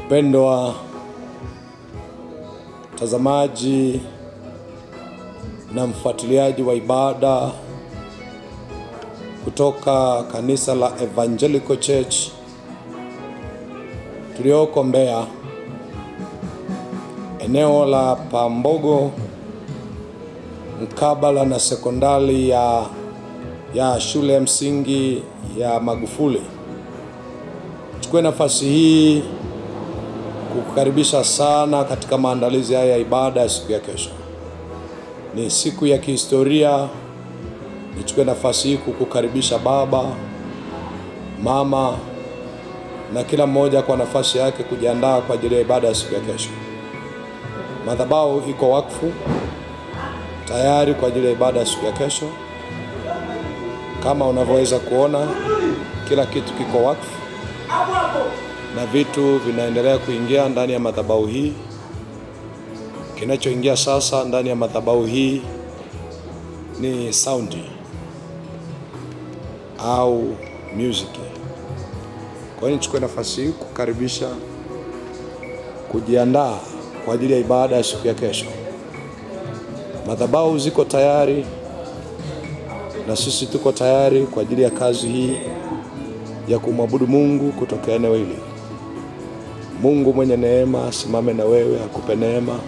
Mpendwa mtazamaji na mfuatiliaji wa ibada kutoka kanisa la Evangelical Church tulioko Mbeya, eneo la Pambogo, mkabala na sekondari ya shule ya msingi ya Magufuli. Chukue nafasi hii kukukaribisha sana katika maandalizi haya ya ibada ya siku ya kesho. Ni siku ya kihistoria. Nichukue nafasi hii kukukaribisha baba, mama na kila mmoja kwa nafasi yake kujiandaa kwa ajili ya ibada ya siku ya kesho. Madhabahu iko wakfu tayari kwa ajili ya ibada ya siku ya kesho. Kama unavyoweza kuona, kila kitu kiko wakfu na vitu vinaendelea kuingia ndani ya madhabahu hii. Kinachoingia sasa ndani ya madhabahu hii ni sound au music. Kwa hiyo nichukue nafasi hii kukaribisha kujiandaa kwa ajili ya ibada ya siku ya kesho. Madhabahu ziko tayari na sisi tuko tayari kwa ajili ya kazi hii ya kumwabudu Mungu kutoka eneo hili. Mungu mwenye neema asimame na wewe, akupe neema,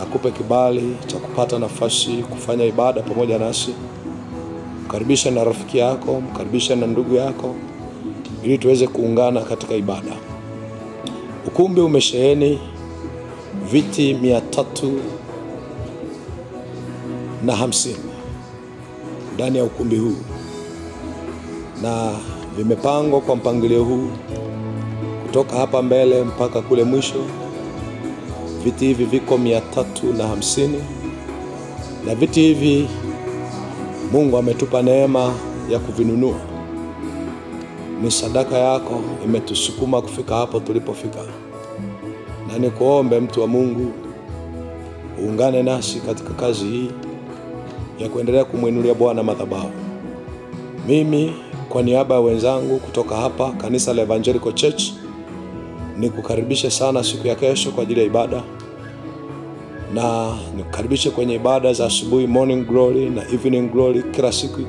akupe kibali cha kupata nafasi kufanya ibada pamoja nasi. Mkaribisha na rafiki yako, mkaribisha na ndugu yako ili tuweze kuungana katika ibada. Ukumbi umesheheni viti 350 ndani ya ukumbi huu, na vimepangwa kwa mpangilio huu kutoka hapa mbele mpaka kule mwisho. Viti hivi viko 350, na viti hivi Mungu ametupa neema ya kuvinunua. Ni sadaka yako imetusukuma kufika hapo tulipofika. Na nikuombe mtu wa Mungu uungane nasi katika kazi hii ya kuendelea kumwinulia Bwana madhabahu. Mimi kwa niaba ya wenzangu kutoka hapa kanisa la Evangelical Church nikukaribisha sana siku ya kesho kwa ajili ya ibada, na nikukaribisha kwenye ibada za asubuhi, morning glory na evening glory kila siku.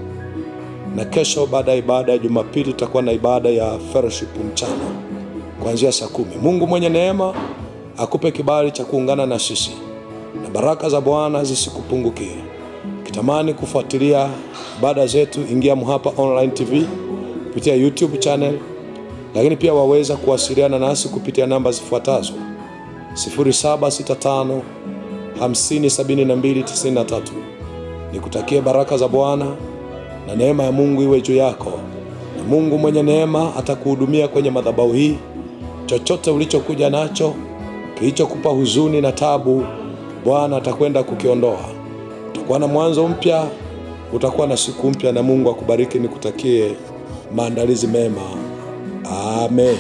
Na kesho baada ya ibada ya Jumapili tutakuwa na ibada ya fellowship mchana kuanzia saa 10. Mungu mwenye neema akupe kibali cha kuungana na sisi, na baraka za Bwana zisikupungukie. Kitamani kufuatilia ibada zetu, ingia Mhapa Online TV kupitia YouTube channel, lakini pia waweza kuwasiliana nasi kupitia namba zifuatazo: 0765 507293. Nikutakie baraka za Bwana na neema ya Mungu iwe juu yako. Na Mungu mwenye neema atakuhudumia kwenye madhabahu hii. Chochote ulichokuja nacho kilichokupa huzuni na tabu, Bwana atakwenda kukiondoa. Utakuwa na mwanzo mpya, utakuwa na siku mpya, na Mungu akubariki. Nikutakie maandalizi mema. Amen.